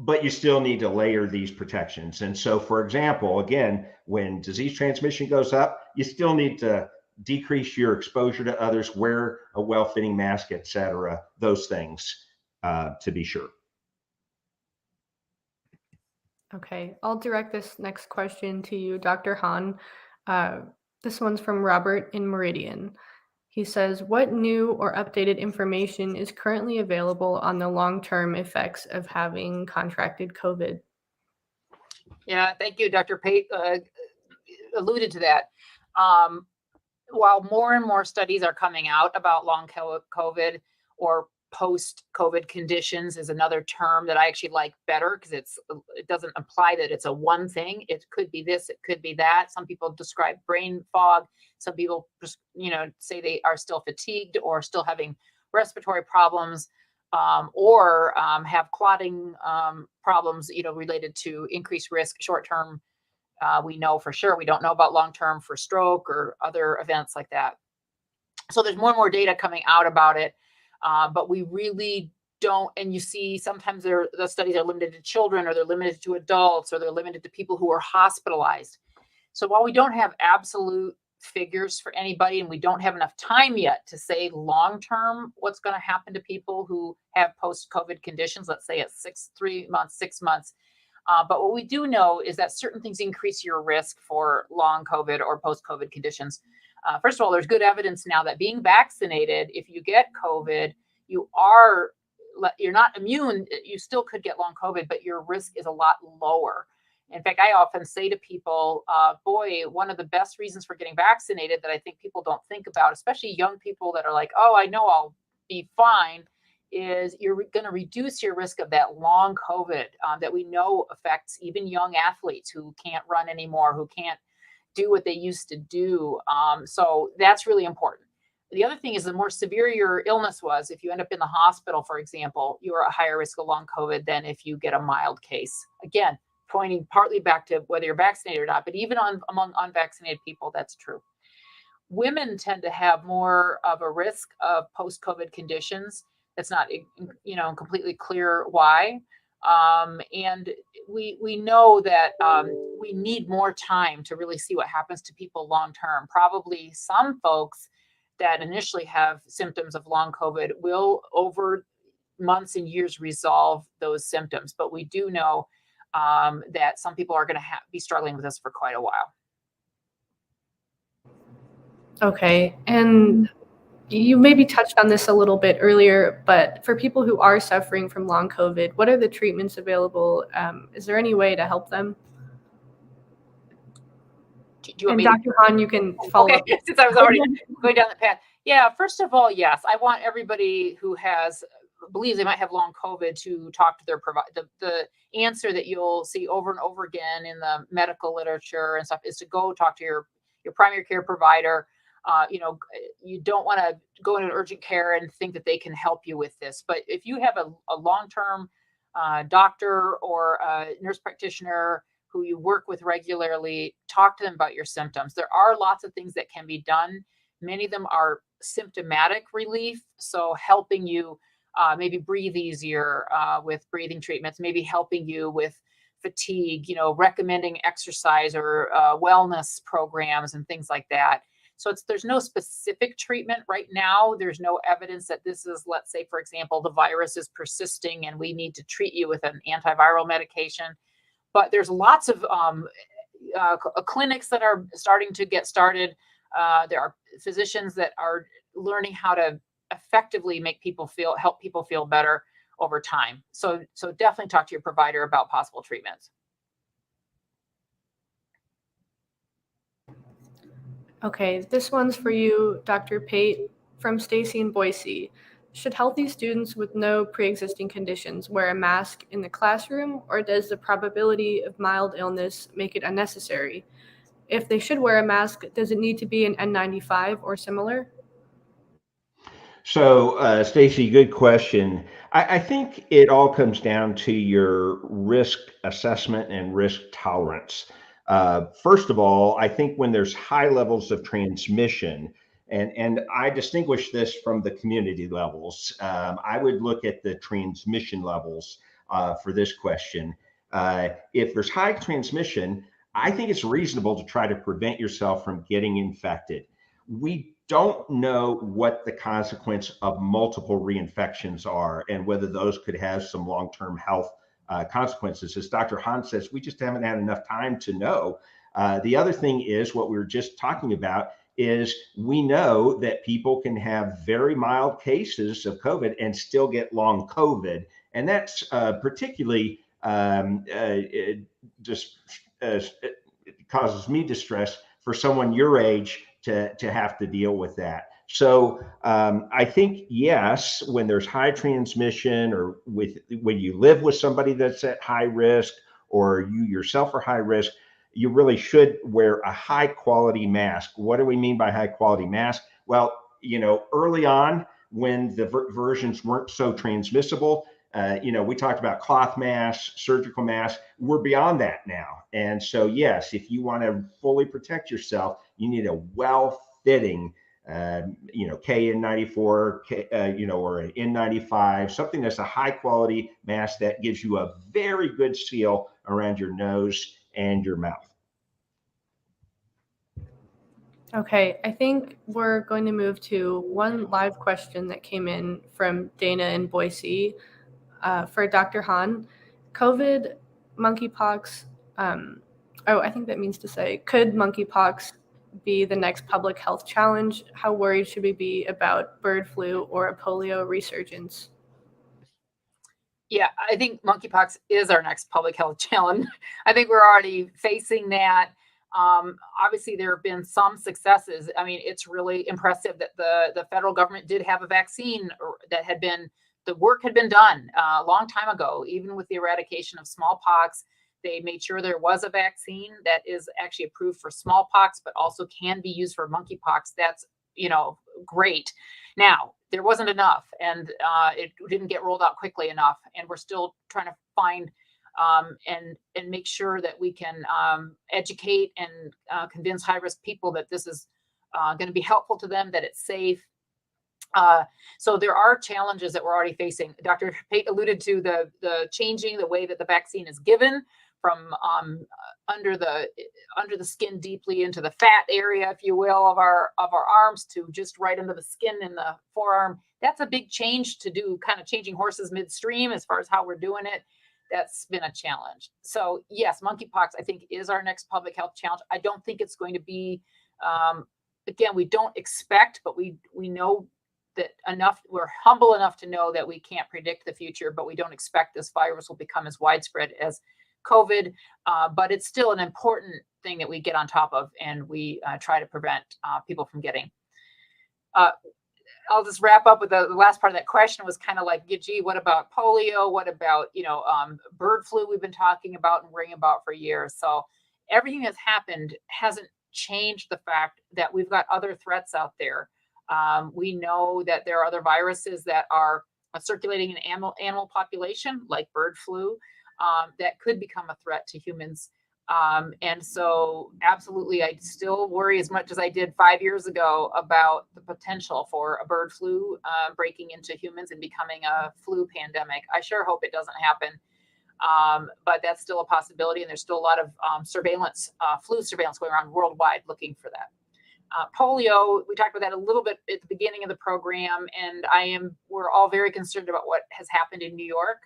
But you still need to layer these protections. And so, for example, again, when disease transmission goes up, you still need to decrease your exposure to others, wear a well-fitting mask, et cetera, those things to be sure. Okay, I'll direct this next question to you, Dr. Hahn. This one's from Robert in Meridian. He says, what new or updated information is currently available on the long-term effects of having contracted COVID? Yeah, thank you. Dr. Pate alluded to that. While more and more studies are coming out about long COVID or post-COVID conditions is another term that I actually like better because it doesn't imply that it's a one thing. It could be this, it could be that. Some people describe brain fog. Some people, say they are still fatigued or still having respiratory problems, or have clotting problems, related to increased risk short-term. We know for sure. We don't know about long-term for stroke or other events like that. So there's more and more data coming out about it. But we really don't, and you see sometimes the studies are limited to children, or they're limited to adults, or they're limited to people who are hospitalized. So while we don't have absolute figures for anybody, and we don't have enough time yet to say long-term what's going to happen to people who have post-COVID conditions, let's say at 3 months, 6 months. But what we do know is that certain things increase your risk for long COVID or post-COVID conditions. First of all, there's good evidence now that being vaccinated, if you get COVID, you're not immune. You still could get long COVID, but your risk is a lot lower. In fact, I often say to people, one of the best reasons for getting vaccinated that I think people don't think about, especially young people that are like, oh, I know I'll be fine, is you're going to reduce your risk of that long COVID that we know affects even young athletes who can't run anymore, who can't do what they used to do. So that's really important. The other thing is, the more severe your illness was, if you end up in the hospital, for example, you are at a higher risk of long COVID than if you get a mild case. Again, pointing partly back to whether you're vaccinated or not, but even among unvaccinated people, that's true. Women tend to have more of a risk of post-COVID conditions. It's not, completely clear why. And we know that we need more time to really see what happens to people long term. Probably some folks that initially have symptoms of long COVID will, over months and years, resolve those symptoms. But we do know that some people are going to be struggling with this for quite a while. Okay. And you maybe touched on this a little bit earlier, but for people who are suffering from long COVID, what are the treatments available? Is there any way to help them? Do you want and Dr. Hahn, you can follow up. Since I was already going down the path. Yeah, first of all, yes, I want everybody who believes they might have long COVID to talk to their provider. The answer that you'll see over and over again in the medical literature and stuff is to go talk to your primary care provider. You don't want to go into urgent care and think that they can help you with this. But if you have a long-term doctor or a nurse practitioner who you work with regularly, talk to them about your symptoms. There are lots of things that can be done. Many of them are symptomatic relief. So helping you maybe breathe easier with breathing treatments, maybe helping you with fatigue, recommending exercise or wellness programs and things like that. So there's no specific treatment right now. There's no evidence that this is, let's say, for example, the virus is persisting and we need to treat you with an antiviral medication. But there's lots of clinics that are starting to get started. There are physicians that are learning how to effectively help people feel better over time. So definitely talk to your provider about possible treatments. Okay, this one's for you, Dr. Pate, from Stacy in Boise. Should healthy students with no pre-existing conditions wear a mask in the classroom, or does the probability of mild illness make it unnecessary? If they should wear a mask, does it need to be an N95 or similar? So, Stacy, good question. I think it all comes down to your risk assessment and risk tolerance. First of all, I think when there's high levels of transmission, and I distinguish this from the community levels, I would look at the transmission levels for this question. If there's high transmission, I think it's reasonable to try to prevent yourself from getting infected. We don't know what the consequence of multiple reinfections are and whether those could have some long-term health consequences. As Dr. Hahn says, we just haven't had enough time to know. The other thing is what we were just talking about is we know that people can have very mild cases of COVID and still get long COVID. And that's particularly it causes me distress for someone your age to have to deal with that. So I think, yes, when there's high transmission or when you live with somebody that's at high risk or you yourself are high risk, you really should wear a high quality mask. What do we mean by high quality mask? Well, early on when the versions weren't so transmissible, we talked about cloth masks, surgical masks. We're beyond that now. And so, yes, if you want to fully protect yourself, you need a well-fitting KN94, or an N95, something that's a high quality mask that gives you a very good seal around your nose and your mouth. Okay, I think we're going to move to one live question that came in from Dana in Boise for Dr. Hahn. COVID, monkeypox, I think that means to say, could monkeypox be the next public health challenge? How worried should we be about bird flu or a polio resurgence? Yeah, I think monkeypox is our next public health challenge. I think we're already facing that. Obviously, there have been some successes. I mean, it's really impressive that the federal government did have a vaccine that the work had been done a long time ago. Even with the eradication of smallpox, they made sure there was a vaccine that is actually approved for smallpox, but also can be used for monkeypox. That's, great. Now, there wasn't enough, and it didn't get rolled out quickly enough. And we're still trying to find and make sure that we can educate and convince high-risk people that this is going to be helpful to them, that it's safe. So there are challenges that we're already facing. Dr. Pate alluded to the changing the way that the vaccine is given from under the skin deeply into the fat area, if you will, of our arms to just right under the skin in the forearm. That's a big change to do, kind of changing horses midstream as far as how we're doing it. That's been a challenge. So yes, monkeypox, I think, is our next public health challenge. I don't think it's going to be, again, we don't expect, but we know that we're humble enough to know that we can't predict the future, but we don't expect this virus will become as widespread as COVID. But it's still an important thing that we get on top of, and we try to prevent people from getting. I'll just wrap up with the last part of that question was kind of like, gee, what about polio? What about, bird flu we've been talking about and worrying about for years? So everything that's happened hasn't changed the fact that we've got other threats out there. We know that there are other viruses that are circulating in animal population, like bird flu, that could become a threat to humans. And so absolutely, I still worry as much as I did 5 years ago about the potential for a bird flu breaking into humans and becoming a flu pandemic. I sure hope it doesn't happen. But that's still a possibility. And there's still a lot of flu surveillance going around worldwide looking for that. Polio, we talked about that a little bit at the beginning of the program, and we're all very concerned about what has happened in New York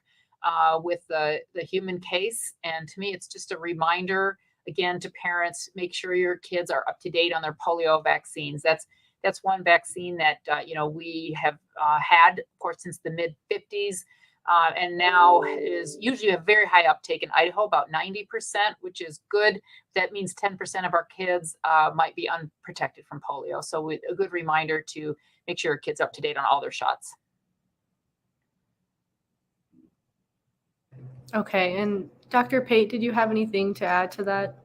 with the human case. And to me, it's just a reminder, again, to parents, make sure your kids are up to date on their polio vaccines. That's one vaccine that, we have had, of course, since the mid-50s. And now is usually a very high uptake in Idaho, about 90%, which is good. That means 10% of our kids might be unprotected from polio. So a good reminder to make sure your kids are up to date on all their shots. Okay, and Dr. Pate, did you have anything to add to that?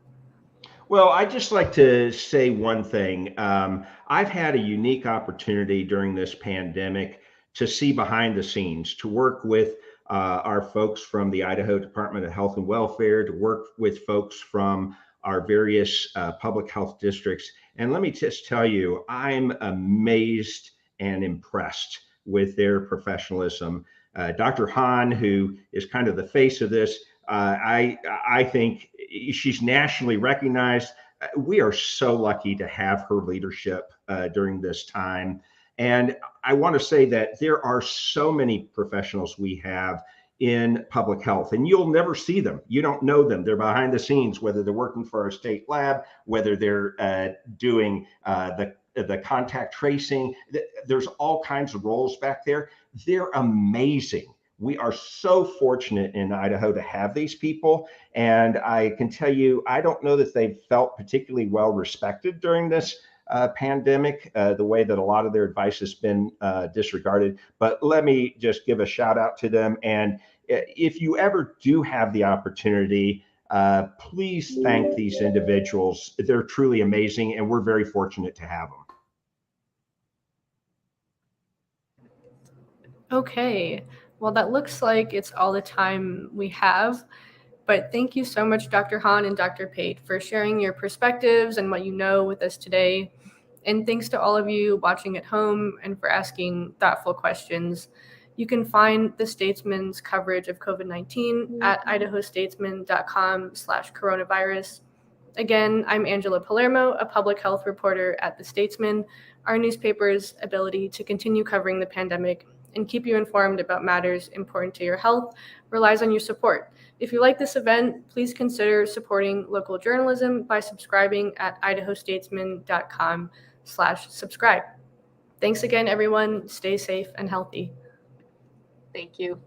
Well, I'd just like to say one thing. I've had a unique opportunity during this pandemic to see behind the scenes, to work with our folks from the Idaho Department of Health and Welfare, to work with folks from our various public health districts. And let me just tell you, I'm amazed and impressed with their professionalism. Dr. Hahn, who is kind of the face of this, I think she's nationally recognized. We are so lucky to have her leadership during this time. And I want to say that there are so many professionals we have in public health, and you'll never see them. You don't know them. They're behind the scenes, whether they're working for our state lab, whether they're doing the contact tracing. There's all kinds of roles back there. They're amazing. We are so fortunate in Idaho to have these people. And I can tell you, I don't know that they've felt particularly well respected during this pandemic, the way that a lot of their advice has been disregarded. But let me just give a shout out to them. And if you ever do have the opportunity, please thank these individuals. They're truly amazing, and we're very fortunate to have them. Okay, well, that looks like it's all the time we have. But thank you so much, Dr. Hahn and Dr. Pate, for sharing your perspectives and what you know with us today. And thanks to all of you watching at home and for asking thoughtful questions. You can find the Statesman's coverage of COVID-19 at idahostatesman.com/coronavirus. Again, I'm Angela Palermo, a public health reporter at the Statesman. Our newspaper's ability to continue covering the pandemic and keep you informed about matters important to your health relies on your support. If you like this event, please consider supporting local journalism by subscribing at idahostatesman.com/subscribe. Thanks again, everyone. Stay safe and healthy. Thank you.